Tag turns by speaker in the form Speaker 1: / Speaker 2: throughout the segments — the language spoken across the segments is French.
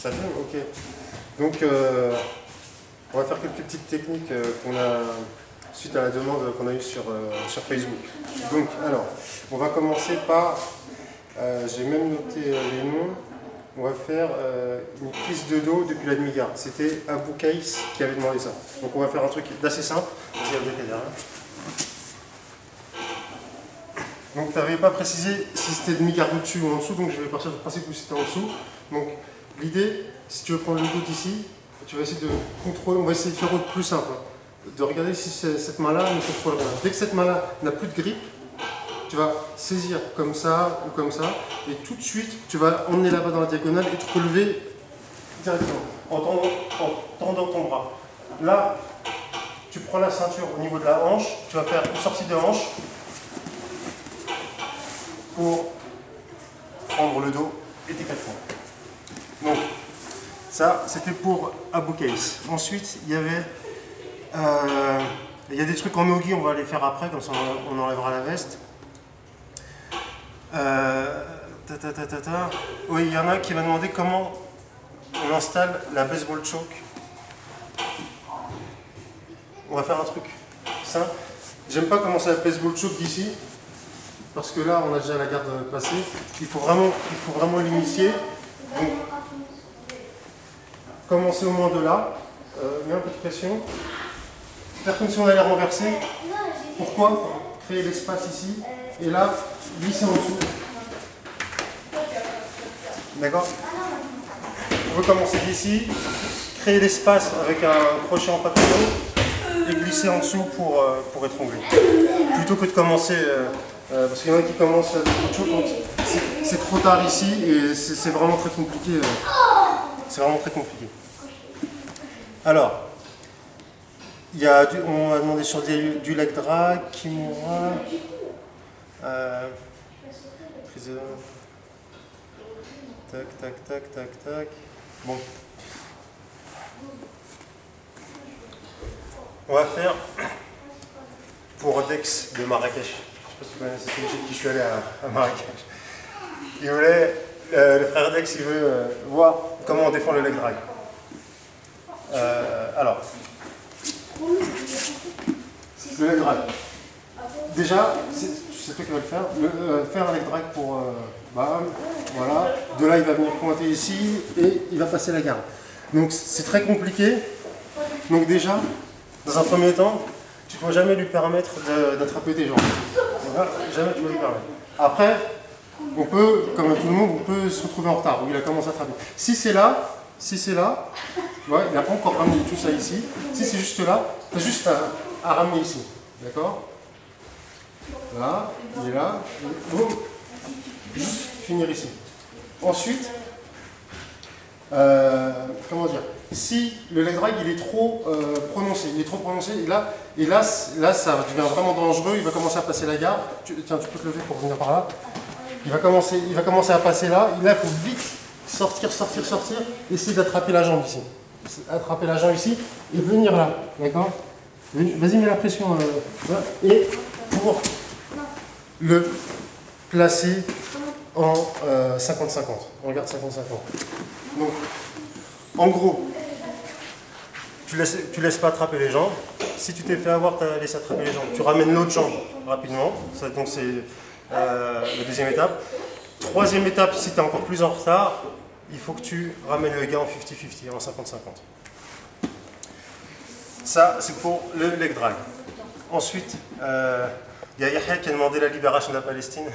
Speaker 1: Ça filme? Ok. Donc, on va faire quelques petites techniques qu'on a suite à la demande qu'on a eue sur Facebook. Donc, alors, on va commencer par, j'ai même noté les noms, on va faire une prise de dos depuis la demi-garde. C'était Abou Kaïs qui avait demandé ça. Donc, on va faire un truc d'assez simple. Donc, tu n'avais pas précisé si c'était demi-garde au-dessus ou en dessous, donc je vais partir du principe où c'était en dessous. Donc, l'idée, si tu veux prendre le dos d'ici, tu vas essayer de contrôler, on va essayer de faire autre plus simple, hein, de regarder si cette main-là ne contrôle rien. Dès que cette main-là n'a plus de grippe, tu vas saisir comme ça ou comme ça, et tout de suite, tu vas emmener là-bas dans la diagonale et te relever directement, en tendant ton bras. Là, tu prends la ceinture au niveau de la hanche, tu vas faire une sortie de hanche pour prendre le dos et tes quatre points. Donc, ça, c'était pour Abou Kaïs. Ensuite, il y a des trucs en nogi, on va les faire après, comme ça on enlèvera la veste. Oui, il y en a qui m'a demandé comment on installe la baseball choke. On va faire un truc simple. J'aime pas commencer la baseball choke d'ici, parce que là, on a déjà la garde passée. Il faut vraiment l'initier. Donc, commencer au moins de là, mets un peu de pression, faire comme si on allait renverser. Pourquoi? Pour créer l'espace ici, et là, glisser en dessous. D'accord? On veut commencer d'ici, créer l'espace avec un crochet en papillon, et glisser en dessous pour étrangler. Plutôt que de commencer, parce qu'il y en a qui commencent à c'est trop tard ici, et c'est vraiment très compliqué. C'est vraiment très compliqué. Alors, on m'a demandé sur du leg drag, Kimura, prise de... Tac. Bon. On va faire pour Dex de Marrakech. Je ne sais pas si vous connaissez celui qui je suis allé à Marrakech. Il voulait, le frère Dex, il veut voir comment on défend le leg drag. Alors, le leg drag. Déjà, c'est toi qui vas le faire. Faire un leg drag pour bam, voilà. De là, il va venir pointer ici et il va passer la garde. Donc, c'est très compliqué. Donc, déjà, dans un premier temps, tu ne dois jamais lui permettre d'attraper tes jambes. Jamais tu vas lui permettre. Après, on peut, comme tout le monde, on peut se retrouver en retard, où il a commencé à attraper. Si c'est là, ouais, il n'a pas encore ramené tout ça ici. Si c'est juste là, tu as juste à ramener ici. D'accord? Là, il est là, boum. Juste finir ici. Ensuite, comment dire? Si le leg drag il est trop prononcé, et là, ça devient vraiment dangereux, il va commencer à passer la garde. Tiens, tu peux te lever pour venir par là. Il va commencer à passer là, et là il faut vite sortir, essayer d'attraper la jambe ici. Attraper la jambe ici et venir là, d'accord? Vas-y, mets la pression. Et pour le placer en 50-50. On regarde 50-50. Donc, en gros, tu laisses pas attraper les jambes. Si tu t'es fait avoir, tu as laissé attraper les jambes. Tu ramènes l'autre jambe rapidement. Ça, donc c'est la deuxième étape. Troisième étape, si tu es encore plus en retard, il faut que tu ramènes le gars en 50-50, en 50-50. Ça, c'est pour le leg drag. Ensuite, il y a Yahya qui a demandé la libération de la Palestine.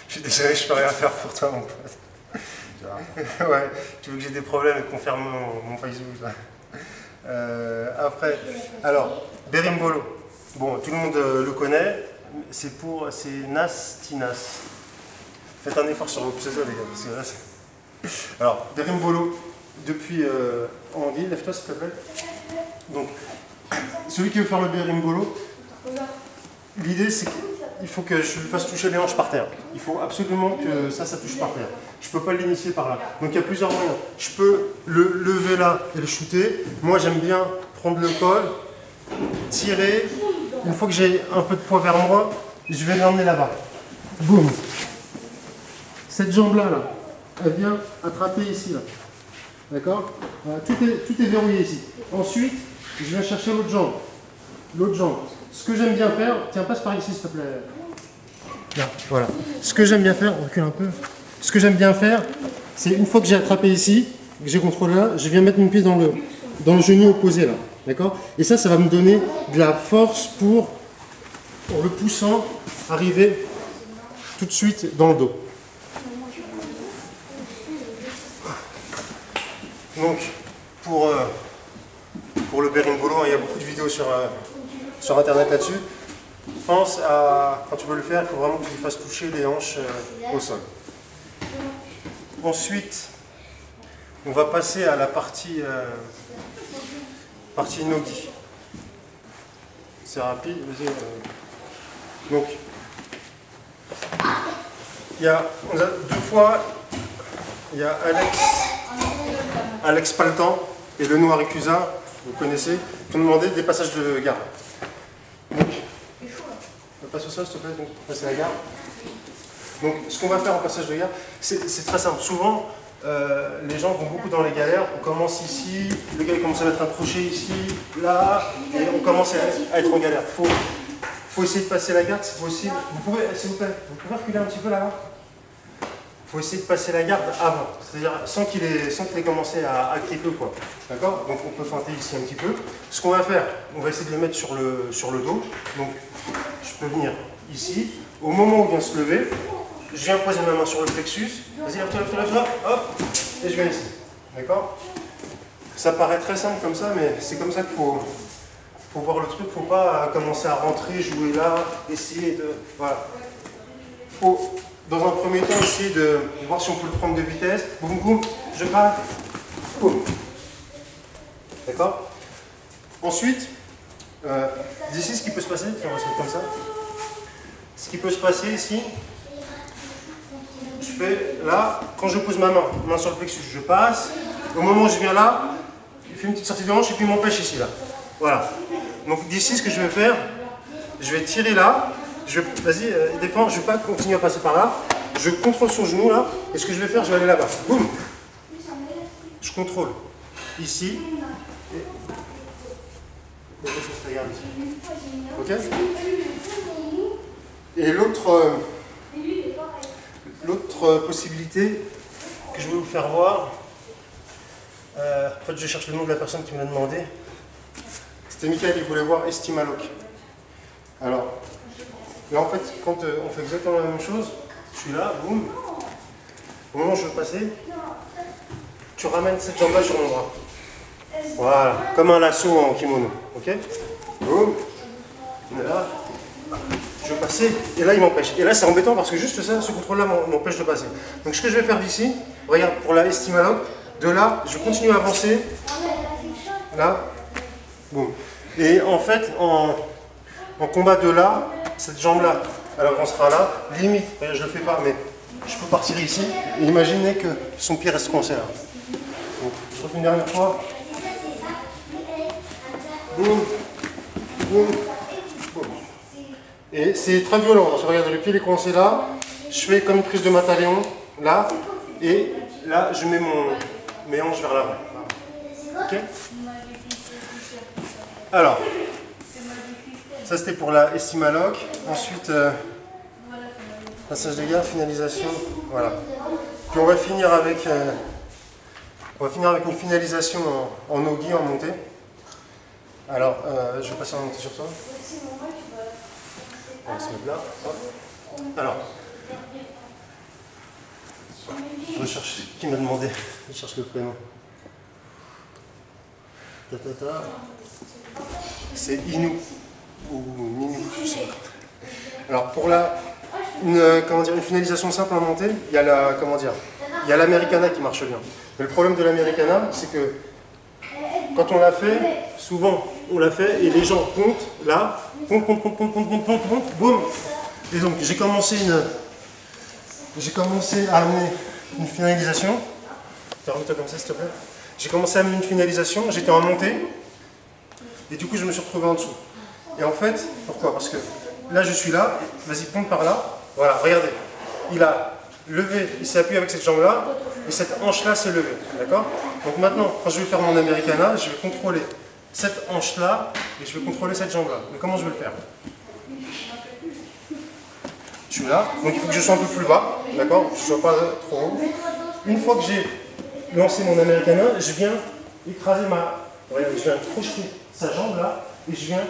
Speaker 1: Je suis désolé, je ne peux rien faire pour toi, mon pote. Ouais, tu veux que j'ai des problèmes et qu'on ferme mon Facebook là. Après, alors, Berimbolo. Bon, tout le monde le connaît. C'est Nas Tinas. Faites un effort sur vos pseudos, les gars. Parce que là, alors, Berimbolo, depuis Andy, lève-toi s'il te plaît. Donc, celui qui veut faire le Berimbolo, l'idée c'est qu'il faut que je lui fasse toucher les hanches par terre. Il faut absolument que ça touche par terre. Je ne peux pas l'initier par là. Donc il y a plusieurs moyens. Je peux le lever là et le shooter. Moi j'aime bien prendre le col, tirer. Une fois que j'ai un peu de poids vers moi, je vais l'emmener là-bas. Boum. Cette jambe là, elle vient attraper ici là. D'accord? Tout est verrouillé ici. Ensuite, je viens chercher l'autre jambe. L'autre jambe. Ce que j'aime bien faire, tiens, passe par ici s'il te plaît. Là, voilà. Ce que j'aime bien faire, on recule un peu. Ce que j'aime bien faire, c'est une fois que j'ai attrapé ici, que j'ai contrôlé là, je viens mettre mon pied dans le genou opposé là. D'accord? Et ça va me donner de la force pour, en le poussant, arriver tout de suite dans le dos. Donc, pour le berimbolo, il y a beaucoup de vidéos sur internet là-dessus. Pense à, quand tu veux le faire, il faut vraiment que tu fasses toucher les hanches au sol. Ensuite, on va passer à la partie nogi. C'est rapide, vas-y. Donc, on a deux fois, il y a Alex Paltan et le Noir Ikusa, vous connaissez, qui ont demandé des passages de garde. Donc, passe au sol, s'il te plaît, donc passer la garde. Donc, ce qu'on va faire en passage de garde, c'est très simple. Souvent, les gens vont beaucoup dans les galères. On commence ici, le gars il commence à mettre un crochet ici, là, et on commence à être en galère. Faut essayer de passer la garde si possible. Vous pouvez, s'il vous plaît, vous pouvez reculer un petit peu là-bas. Il faut essayer de passer la garde avant, c'est-à-dire sans qu'il ait commencé à criper quoi. D'accord? Donc on peut feinter ici un petit peu. Ce qu'on va faire, on va essayer de le mettre sur le dos. Donc je peux venir ici. Au moment où il vient se lever, je viens poser ma main sur le plexus. Vas-y, lève-toi, hop, et je viens ici. D'accord? Ça paraît très simple comme ça, mais c'est comme ça qu'il faut voir le truc. Il ne faut pas commencer à rentrer, jouer là, essayer de... Voilà. Faut, dans un premier temps, essayer de voir si on peut le prendre de vitesse. Boum, boum, je pars. Boum. D'accord? Ensuite, ici, ce qui peut se passer, on va se mettre comme ça. Ce qui peut se passer ici, je fais là, quand je pose ma main sur le plexus, je passe. Au moment où je viens là, je fais une petite sortie de hanche et puis il m'empêche ici, là. Voilà. Donc d'ici, ce que je vais faire, je vais tirer là. Vas-y, défends, je ne vais pas continuer à passer par là. Je contrôle son genou là. Et ce que je vais faire, je vais aller là-bas. Boum. Je contrôle ici. Ok? Et l'autre possibilité que je vais vous faire voir, en fait je cherche le nom de la personne qui me l'a demandé. C'était Michael, il voulait voir Estimaloc. Alors, là en fait, quand on fait exactement la même chose, je suis là, boum. Au moment où je veux passer, tu ramènes cette jambe-là sur mon bras. Voilà, comme un lasso en kimono. Ok? Boum. On est là. Je veux passer, et là il m'empêche. Et là c'est embêtant parce que juste ça, ce contrôle-là m'empêche de passer. Donc ce que je vais faire d'ici, regarde, pour la Estimaloc, de là, je continue à avancer. Là. Boum. Et en fait, en combat de là, cette jambe-là, elle avancera là. Limite, je ne le fais pas, mais je peux partir ici. Et imaginez que son pied reste coincé là. Donc, je refais une dernière fois. Boum. Boum. Boum. Et c'est très violent. Parce que regardez, le pied est coincé là. Je fais comme une prise de Mataleon, là. Et là, je mets mes hanches vers l'avant. Ok? Alors, ça c'était pour la Estimaloc. Ensuite, passage de garde, finalisation. Voilà. Puis on va finir avec une finalisation en nogi, en montée. Alors, je vais passer en montée sur toi. On va se mettre là. Hop. Alors, je cherche qui m'a demandé. Je cherche le prénom. C'est Inu ou Ninu, je sais pas. Alors pour une finalisation simple en montée, il y a l'Americana qui marche bien. Mais le problème de l'Americana, c'est que quand on l'a fait, souvent on l'a fait et les gens comptent là, comptent, boum. Et donc j'ai commencé à amener une finalisation. Remets-toi comme ça s'il te plaît. J'ai commencé à amener une finalisation, j'étais en montée. Et du coup, je me suis retrouvé en dessous. Et en fait, pourquoi? Parce que là, je suis là, vas-y, pompe par là. Voilà, regardez. Il a levé, il s'est appuyé avec cette jambe-là, et cette hanche-là s'est levée. D'accord? Donc maintenant, quand je vais faire mon Americana, je vais contrôler cette hanche-là, et je vais contrôler cette jambe-là. Mais comment je vais le faire? Je suis là, donc il faut que je sois un peu plus bas, d'accord? Je ne sois pas trop haut. Une fois que j'ai lancé mon Americana, je viens écraser je viens crocheter sa jambe là, et je viens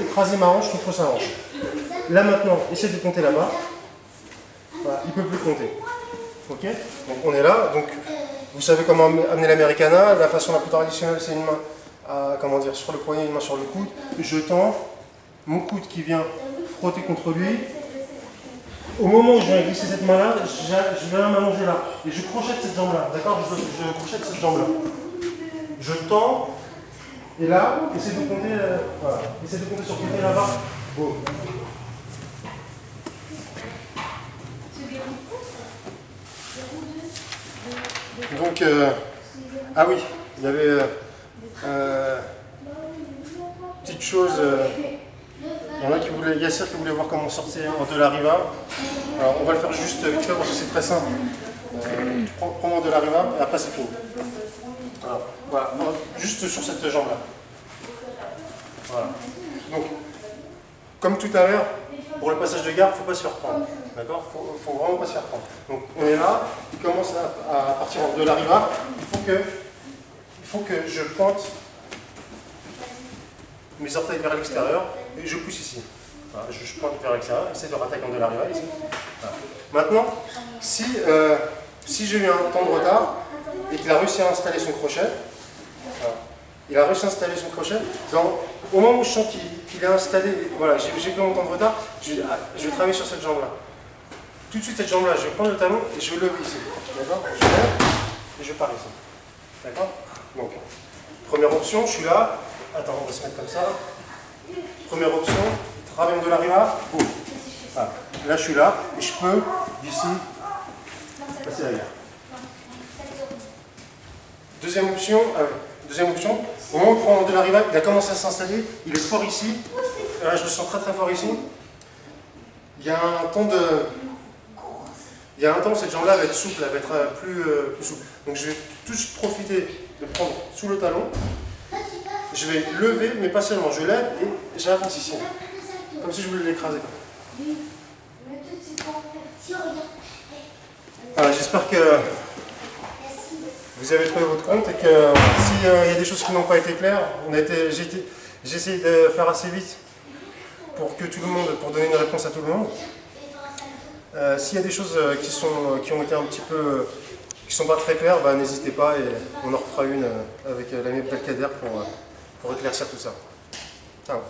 Speaker 1: écraser ma hanche contre sa hanche. Là maintenant, essaie de compter là-bas. Voilà, il ne peut plus compter. Ok? Donc on est là, donc vous savez comment amener l'Americana. La façon la plus traditionnelle, c'est une main sur le poignet, une main sur le coude. Je tends mon coude qui vient frotter contre lui. Au moment où je viens glisser cette main-là, je viens m'allonger là. Et je crochette cette jambe-là. D'accord? Je crochette cette jambe-là. Je tends. Et là, essaie de compter, voilà. Essaie de compter sur le côté là-bas. Boum. Donc, ah oui, il y avait petite chose. Il y en a qui voulaient, Yassir qui voulait voir comment sortir de la riva. Alors, on va le faire juste vite fait parce que c'est très simple. Prends-moi de la riva et après c'est fini. Alors, voilà, juste sur cette jambe-là. Voilà. Donc, comme tout à l'heure, pour le passage de garde, il ne faut pas se faire prendre. D'accord? Il ne faut vraiment pas se faire prendre. Donc, on est là, il commence à partir de la riva. Il faut que je pointe mes orteils vers l'extérieur et je pousse ici. Voilà, je pointe vers l'extérieur, essaie de rattaquer en de la riva ici. Voilà. Maintenant, si j'ai eu un temps de retard et qu'il a réussi à installer son crochet, voilà, il a réussi à installer son crochet, au moment où je sens qu'il est installé, voilà, j'ai pris mon temps de retard, je vais travailler sur cette jambe-là. Tout de suite, cette jambe-là, je vais prendre le talon et je vais lever ici. D'accord? Je lève et je pars ici. D'accord? Donc, première option, je suis là. Attends, on va se mettre comme ça. Première option, travail de la riva. Boum. Voilà. Là, je suis là et je peux, d'ici, passer la garde. Deuxième option, au moment où on prend de la riva, il a commencé à s'installer, il est fort ici. Là, je le sens très très fort ici. Il y a un temps où cette jambe-là va être souple, elle va être plus souple. Donc je vais tout de suite profiter de prendre sous le talon. Je vais lever, mais pas seulement. Je lève et j'avance ici. Comme si je voulais l'écraser. Voilà, j'espère que vous avez trouvé votre compte et que s'il y a des choses qui n'ont pas été claires, j'ai essayé de faire assez vite pour donner une réponse à tout le monde. S'il y a des choses qui ont été un petit peu, qui sont pas très claires, bah, n'hésitez pas et on en refera une avec l'ami Abdelkader pour éclaircir tout ça. Ciao.